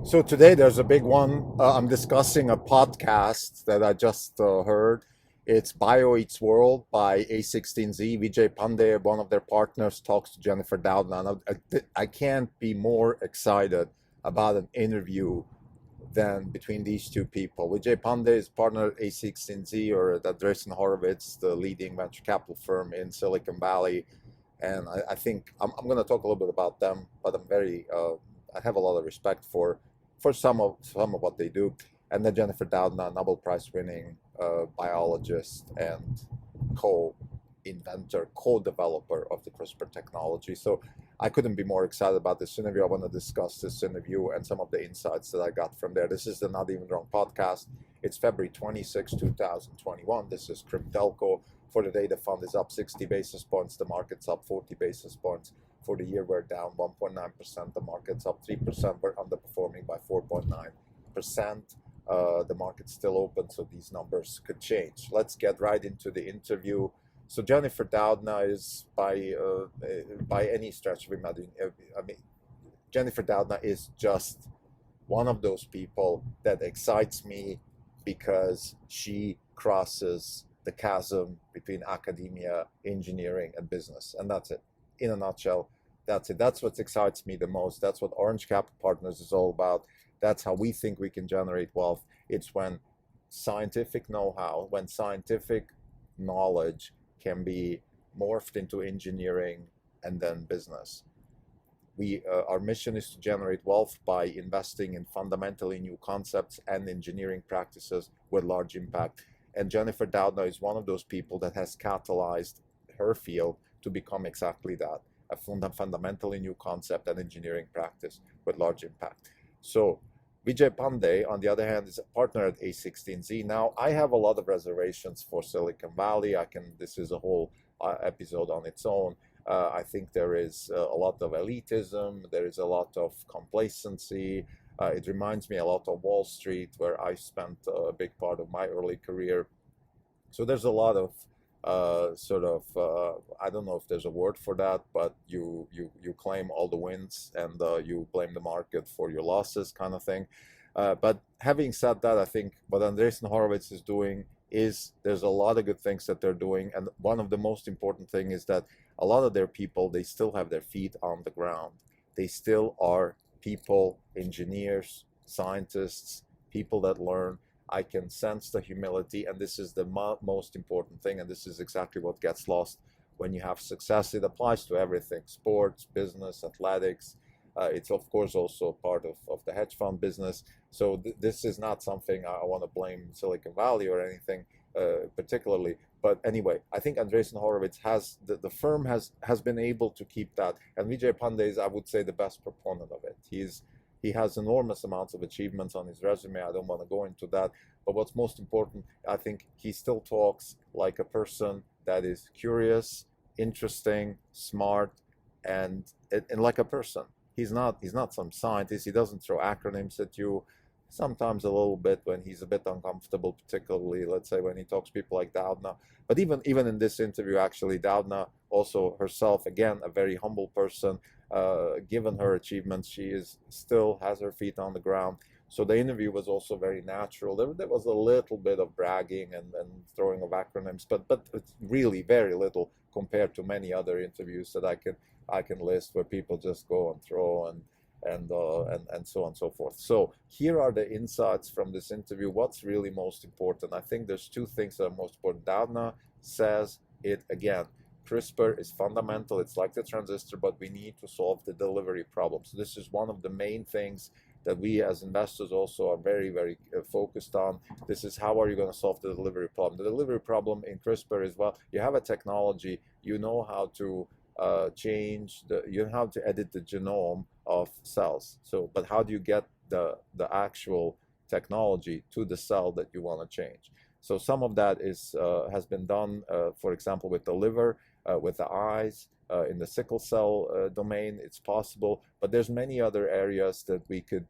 So today there's a big one. I'm discussing a podcast that I just heard. It's Bio Eats World by A16Z. Vijay Pande, one of their partners, talks to Jeniffer Doudna. And I can't be more excited about an interview than between these two people. Vijay Pande is partner at A16Z or at Andreessen Horowitz, the leading venture capital firm in Silicon Valley. And I think I'm going to talk a little bit about them, but I have a lot of respect for some of what they do. And then Jennifer Doudna, Nobel Prize winning biologist and co-inventor, co-developer of the CRISPR technology. So I couldn't be more excited about this interview. I want to discuss this interview and some of the insights that I got from there. This is the Not Even Wrong podcast. It's February 26, 2021. This is Cryptelco. For the day, the fund is up 60 basis points. The market's up 40 basis points. For the year, we're down 1.9%. The market's up 3%. We're underperforming by 4.9%. The market's still open, so these numbers could change. Let's get right into the interview. So Jennifer Doudna is by any stretch of imagination, I mean, Jennifer Doudna is just one of those people that excites me because she crosses the chasm between academia, engineering, and business. And that's it. In a nutshell, that's it. That's what excites me the most. That's what Orange Capital Partners is all about. That's how we think we can generate wealth. It's when scientific know-how, when scientific knowledge can be morphed into engineering and then business. Our mission is to generate wealth by investing in fundamentally new concepts and engineering practices with large impact. And Jennifer Doudna is one of those people that has catalyzed her field to become exactly that, a fundamentally new concept and engineering practice with large impact. So Vijay Pande, on the other hand, is a partner at A16Z. Now, I have a lot of reservations for Silicon Valley. This is a whole episode on its own. I think there is a lot of elitism. There is a lot of complacency. It reminds me a lot of Wall Street, where I spent a big part of my early career. So there's a lot of I don't know if there's a word for that, but you claim all the wins and you blame the market for your losses, kind of thing. But having said that, I think what Andreessen Horowitz is doing is there's a lot of good things that they're doing, and one of the most important thing is that a lot of their people, they still have their feet on the ground. They still are people, engineers, scientists, people that learn. I can sense the humility, and this is the most important thing, and this is exactly what gets lost when you have success. It applies to everything: sports, business, athletics. It's of course also part of the hedge fund business. So this is not something I want to blame Silicon Valley or anything particularly. But anyway, I think Andreessen Horowitz has, the firm has been able to keep that. And Vijay Pande is, I would say, the best proponent of it. He has enormous amounts of achievements on his resume. I don't want to go into that. But what's most important, I think he still talks like a person that is curious, interesting, smart, and like a person. He's not some scientist. He doesn't throw acronyms at you. Sometimes a little bit when he's a bit uncomfortable, particularly, let's say, when he talks to people like Doudna. But even in this interview, actually, Doudna also herself, again, a very humble person. Given her achievements, she still has her feet on the ground. So the interview was also very natural. There was a little bit of bragging and throwing of acronyms, but it's really very little compared to many other interviews that I can list where people just go and throw and so on and so forth. So here are the insights from this interview. What's really most important? I think there's two things that are most important. Doudna says it again. CRISPR is fundamental. It's like the transistor, but we need to solve the delivery problem. So this is one of the main things that we as investors also are very, very focused on. This is how are you going to solve the delivery problem? The delivery problem in CRISPR is, well, you have a technology, you know how to you know how to edit the genome of cells. So, but how do you get the actual technology to the cell that you want to change? So some of that has been done, for example, with the liver, with the eyes, in the sickle cell domain. It's possible, but there's many other areas that we could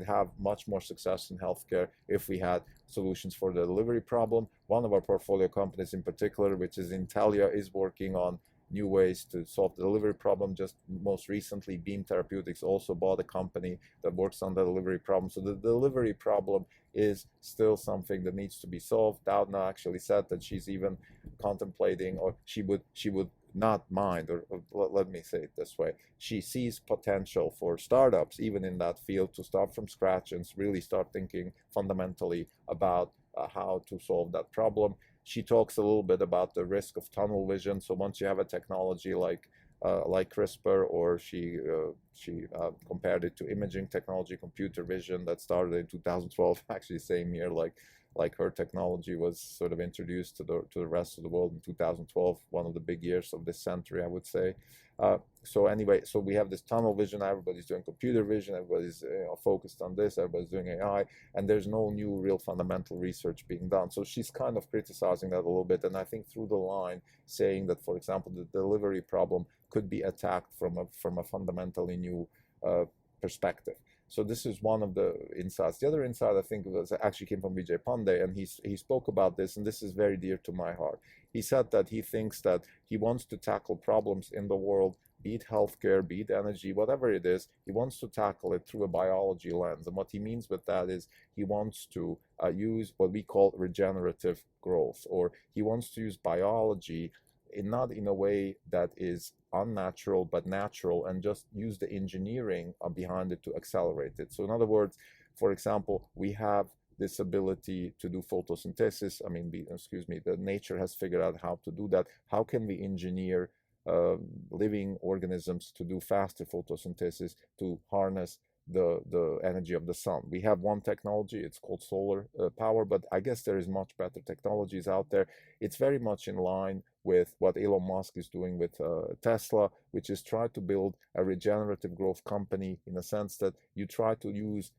have much more success in healthcare if we had solutions for the delivery problem. One of our portfolio companies in particular, which is Intelia, is working on new ways to solve the delivery problem. Just most recently, Beam Therapeutics also bought a company that works on the delivery problem. So the delivery problem is still something that needs to be solved. Doudna actually said that she's even contemplating, or she would not mind, or let me say it this way, she sees potential for startups even in that field to start from scratch and really start thinking fundamentally about how to solve that problem. She talks a little bit about the risk of tunnel vision. So once you have a technology like CRISPR, or she compared it to imaging technology, computer vision, that started in 2012, actually same year like her technology was sort of introduced to the rest of the world in 2012, one of the big years of this century, I would say. So anyway, so we have this tunnel vision. Everybody's doing computer vision. Everybody's focused on this. Everybody's doing AI, and there's no new real fundamental research being done. So she's kind of criticizing that a little bit, and I think through the line saying that, for example, the delivery problem could be attacked from a fundamentally new perspective. So this is one of the insights. The other insight, I think, actually came from Vijay Pande, and he spoke about this, and this is very dear to my heart. He said that he thinks that he wants to tackle problems in the world, be it healthcare, be it energy, whatever it is, he wants to tackle it through a biology lens. And what he means with that is he wants to use what we call regenerative growth, or he wants to use biology not in a way that is unnatural but natural, and just use the engineering behind it to accelerate it. So in other words, for example, we have this ability to do photosynthesis. I mean, the nature has figured out how to do that. How can we engineer living organisms to do faster photosynthesis, to harness the energy of the sun? We have one technology, it's called solar power, but I guess there is much better technologies out there. It's very much in line with what Elon Musk is doing with Tesla, which is try to build a regenerative growth company, in a sense that you try to use,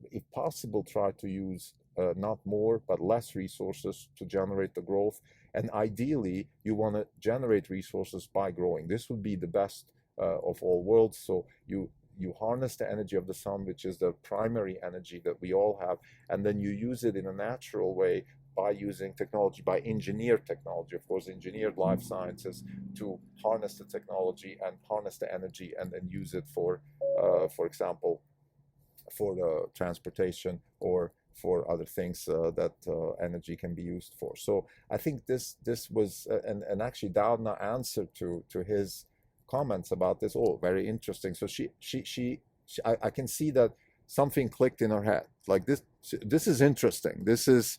if possible, try to use not more but less resources to generate the growth. And ideally, you want to generate resources by growing. This would be the best of all worlds. So you harness the energy of the sun, which is the primary energy that we all have, and then you use it in a natural way by using technology, by engineered technology, of course, engineered life sciences, to harness the technology and harness the energy, and then use it for example, for the transportation or for other things that energy can be used for. So I think this was, and actually Doudna answered to his comments about this. Oh, very interesting. So I can see that something clicked in her head. Like this is interesting. This is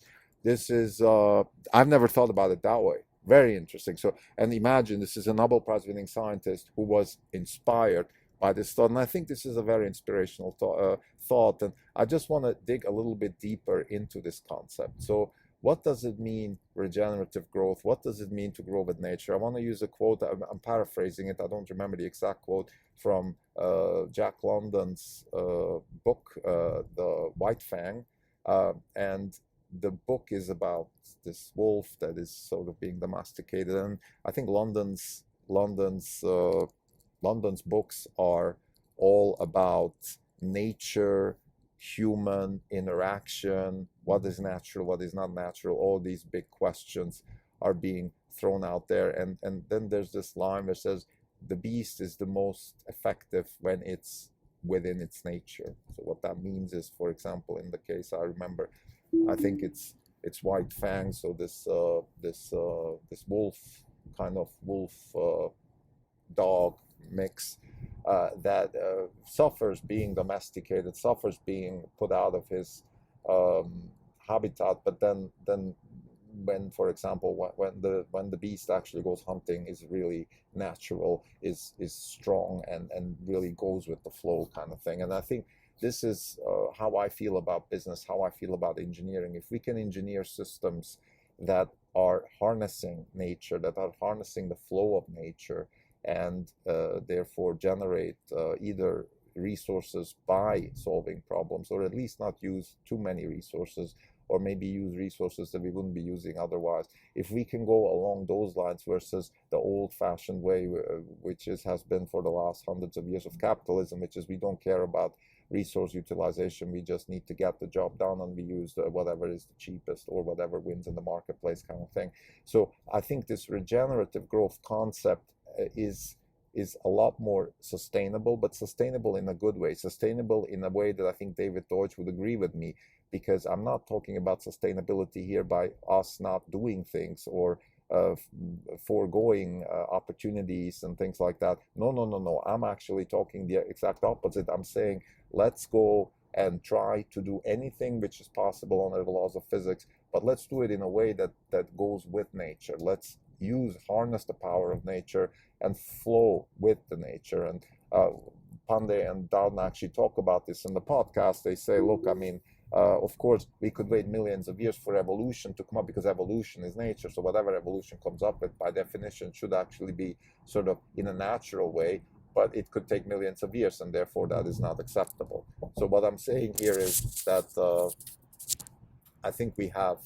I've never thought about it that way. Very interesting. So, and imagine this is a Nobel Prize winning scientist who was inspired by this thought. And I think this is a very inspirational thought. And I just want to dig a little bit deeper into this concept. So what does it mean, regenerative growth? What does it mean to grow with nature? I want to use a quote. I'm paraphrasing it. I don't remember the exact quote, from Jack London's book, The White Fang. And the book is about this wolf that is sort of being domesticated. And I think London's books are all about nature, human interaction, what is natural, what is not natural. All these big questions are being thrown out there. And then there's this line that says, the beast is the most effective when it's within its nature. So what that means is, for example, in the case I remember, I think it's White Fang, so this wolf, kind of wolf dog mix, that suffers being domesticated, suffers being put out of his habitat. But then when, for example, when the beast actually goes hunting, is really natural, is strong, and really goes with the flow, kind of thing. And I think this is how I feel about business, how I feel about engineering. If we can engineer systems that are harnessing nature, that are harnessing the flow of nature, and therefore generate either resources by solving problems, or at least not use too many resources, or maybe use resources that we wouldn't be using otherwise. If we can go along those lines versus the old-fashioned way, which has been for the last hundreds of years of capitalism, which is we don't care about resource utilization. We just need to get the job done, and we use whatever is the cheapest or whatever wins in the marketplace kind of thing. So I think this regenerative growth concept is a lot more sustainable, but sustainable in a good way, sustainable in a way that I think David Deutsch would agree with me, because I'm not talking about sustainability here by us not doing things or foregoing opportunities and things like that. No, no, no, no. I'm actually talking the exact opposite. I'm saying let's go and try to do anything which is possible under the laws of physics, but let's do it in a way that goes with nature. Let's harness the power of nature and flow with the nature. And Pande and Doudna actually talk about this in the podcast. They say, look, I mean, of course, we could wait millions of years for evolution to come up, because evolution is nature. So whatever evolution comes up with, by definition, should actually be sort of in a natural way, but it could take millions of years, and therefore that is not acceptable. So what I'm saying here is that I think we have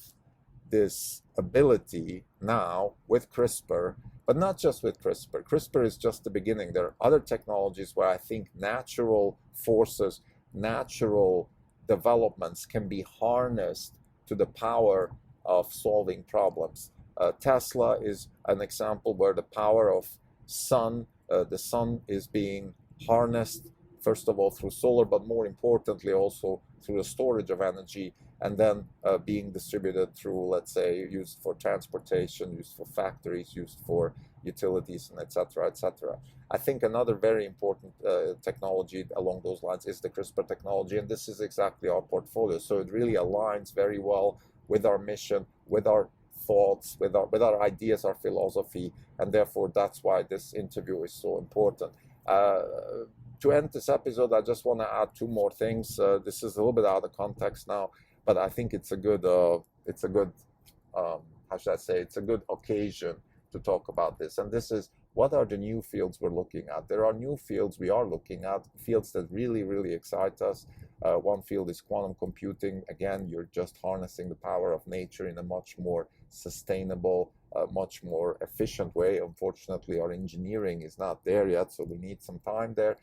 this ability now with CRISPR, but not just with CRISPR. CRISPR is just the beginning. There are other technologies where I think natural forces, natural developments can be harnessed to the power of solving problems. Tesla is an example where the power of the sun is being harnessed, first of all through solar, but more importantly also through the storage of energy, and then being distributed through, let's say, used for transportation, used for factories, used for utilities, and etc., etc. I think another very important technology along those lines is the CRISPR technology, and this is exactly our portfolio. So it really aligns very well with our mission, with our thoughts, with our ideas, our philosophy, and therefore that's why this interview is so important. To end this episode, I just want to add two more things. This is a little bit out of context now, but I think it's a good how should I say, it's a good occasion to talk about this. And this is, what are the new fields we're looking at? There are new fields we are looking at, fields that really, really excite us. One field is quantum computing. Again, you're just harnessing the power of nature in a much more sustainable, much more efficient way. Unfortunately, our engineering is not there yet, so we need some time there.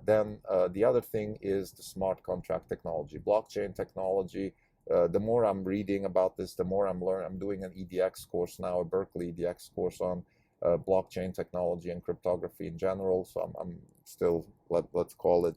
Then the other thing is the smart contract technology, blockchain technology. The more I'm reading about this, the more I'm learning. I'm doing an EDX course now, a Berkeley EDX course on blockchain technology and cryptography in general. So I'm still, let's call it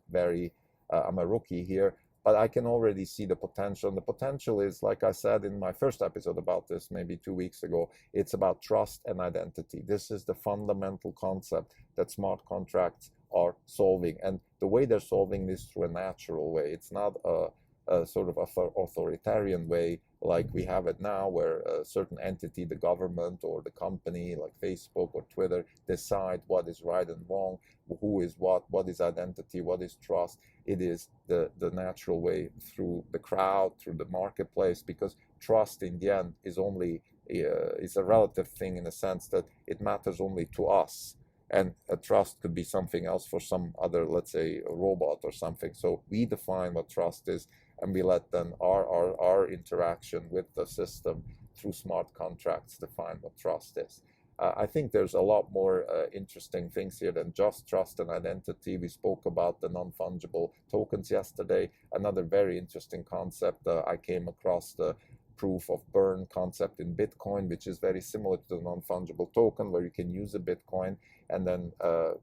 I'm a rookie here, but I can already see the potential. And the potential is, like I said in my first episode about this, maybe 2 weeks ago, it's about trust and identity. This is the fundamental concept that smart contracts are solving. And the way they're solving this through a natural way. It's not a sort of authoritarian way like we have it now, where a certain entity, the government or the company like Facebook or Twitter, decide what is right and wrong, who is what is identity, what is trust. It is the natural way through the crowd, through the marketplace, because trust in the end is only is a relative thing, in the sense that it matters only to us. And a trust could be something else for some other, let's say, a robot or something. So we define what trust is, and we let then our interaction with the system through smart contracts define what trust is. I think there's a lot more interesting things here than just trust and identity. We spoke about the non-fungible tokens yesterday. Another very interesting concept, I came across the proof of burn concept in Bitcoin, which is very similar to the non-fungible token, where you can use a Bitcoin and then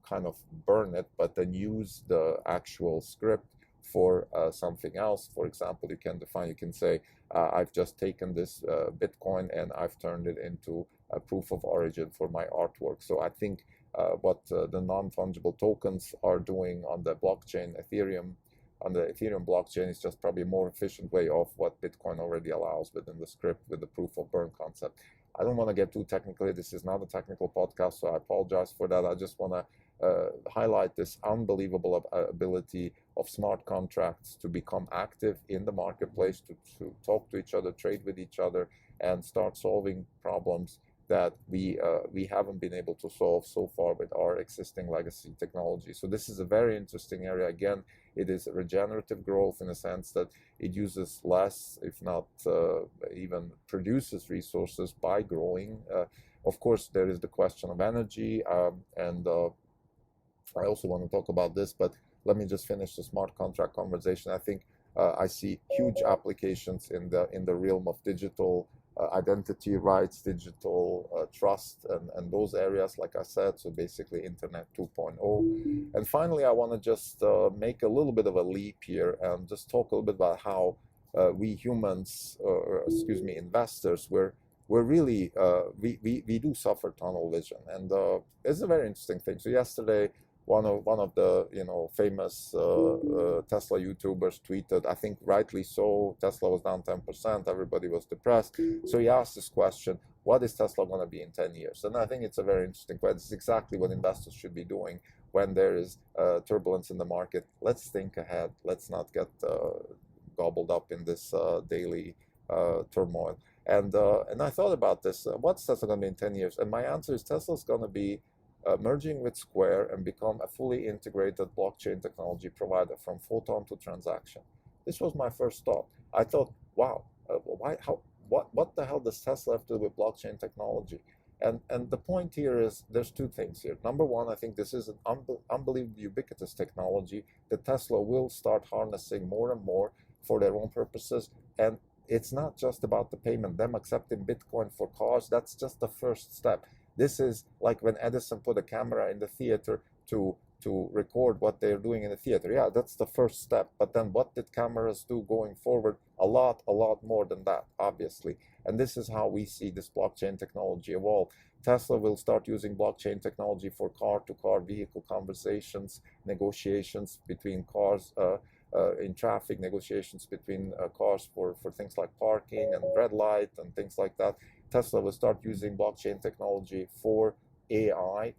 kind of burn it, but then use the actual script for something else. For example, you can say, I've just taken this Bitcoin and I've turned it into a proof of origin for my artwork. So I think what the non-fungible tokens are doing on the blockchain, on the Ethereum blockchain, is just probably a more efficient way of what Bitcoin already allows within the script with the proof of burn concept. I don't want to get too technically. This is not a technical podcast, so I apologize for that. I just want to highlight this unbelievable ability of smart contracts to become active in the marketplace, to talk to each other, trade with each other, and start solving problems that we haven't been able to solve so far with our existing legacy technology. So this is a very interesting area. Again, it is regenerative growth in a sense that it uses less, if not even produces resources by growing. Of course, there is the question of energy, and I also want to talk about this, but let me just finish the smart contract conversation. I think I see huge applications in the realm of digital identity rights, digital trust, and those areas, like I said, so basically Internet 2.0. And finally, I want to just make a little bit of a leap here and just talk a little bit about how we humans, or excuse me, investors, we're really, we do suffer tunnel vision. And it's a very interesting thing. So yesterday, one of the famous Tesla YouTubers tweeted, I think rightly so, Tesla was down 10%, everybody was depressed. So he asked this question: what is Tesla going to be in 10 years? And I think it's a very interesting question. It's exactly what investors should be doing when there is turbulence in the market. Let's think ahead. Let's not get gobbled up in this daily turmoil. And I thought about this. What's Tesla going to be in 10 years? And my answer is Tesla's going to be merging with Square and become a fully integrated blockchain technology provider from photon to transaction. This was my first thought. I thought, wow, what the hell does Tesla have to do with blockchain technology? And the point here is there's two things here. Number one, I think this is an unbelievably ubiquitous technology that Tesla will start harnessing more and more for their own purposes. And it's not just about the payment, them accepting Bitcoin for cars. That's just the first step. This is like when Edison put a camera in the theater to record what they're doing in the theater. Yeah, that's the first step. But then what did cameras do going forward? A lot more than that, obviously. And this is how we see this blockchain technology evolve. Tesla will start using blockchain technology for car-to-car vehicle conversations, negotiations between cars in traffic, negotiations between cars for things like parking and red light and things like that. Tesla will start using blockchain technology for AI.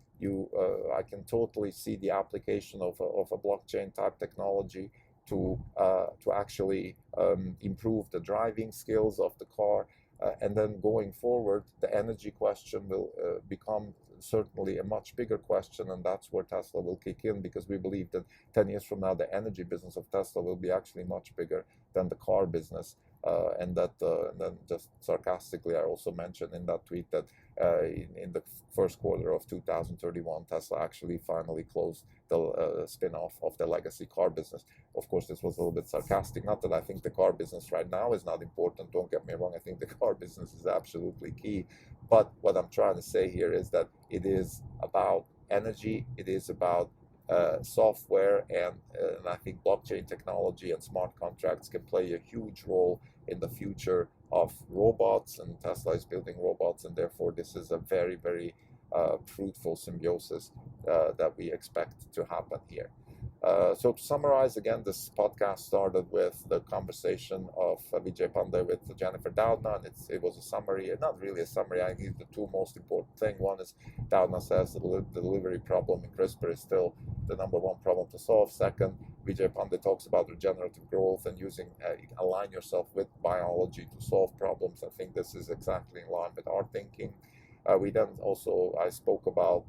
I can totally see the application of a blockchain type technology to actually improve the driving skills of the car. And then going forward, the energy question will become certainly a much bigger question, and that's where Tesla will kick in, because we believe that 10 years from now, the energy business of Tesla will be actually much bigger than the car business. And then just sarcastically, I also mentioned in that tweet that in the first quarter of 2031, Tesla actually finally closed the spin-off of the legacy car business. Of course, this was a little bit sarcastic. Not that I think the car business right now is not important. Don't get me wrong. I think the car business is absolutely key. But what I'm trying to say here is that it is about energy. It is about software, and I think blockchain technology and smart contracts can play a huge role in the future of robots, and Tesla is building robots, and therefore this is a very, very fruitful symbiosis that we expect to happen here. So to summarize, again, this podcast started with the conversation of Vijay Pande with Jeniffer Doudna, and it was a summary, not really a summary. I think the two most important things. One is Doudna says the delivery problem in Crispr is still the number one problem to solve. Second, Vijay Pande talks about regenerative growth and using align yourself with biology to solve problems. I think this is exactly in line with our thinking. I spoke about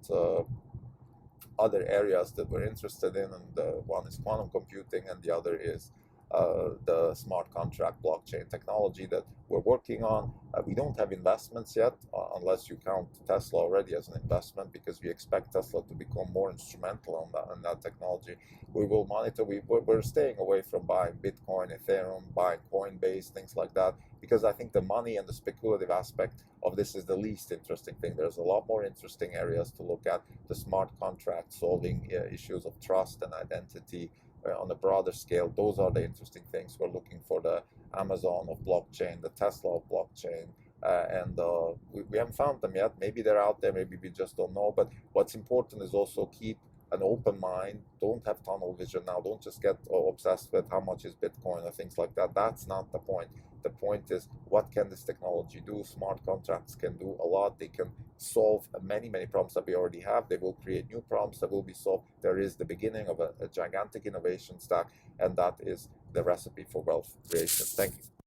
other areas that we're interested in, and one is quantum computing, and the other is the smart contract blockchain technology that we're working on. We don't have investments yet, unless you count Tesla already as an investment, because we expect Tesla to become more instrumental on that technology. We will monitor. We're staying away from buying Bitcoin, Ethereum, buying Coinbase, things like that, because I think the money and the speculative aspect of this is the least interesting thing. There's a lot more interesting areas to look at. The smart contract, solving issues of trust and identity on a broader scale. Those are the interesting things. We're looking for the Amazon of blockchain, the Tesla of blockchain, and we haven't found them yet. Maybe they're out there, maybe we just don't know. But what's important is also keep an open mind. Don't have tunnel vision now. Don't just get obsessed with how much is Bitcoin or things like that. That's not the point. The point is, what can this technology do? Smart contracts can do a lot. They can solve many, many problems that we already have. They will create new problems that will be solved. There is the beginning of a gigantic innovation stack, and that is the recipe for wealth creation. Thank you.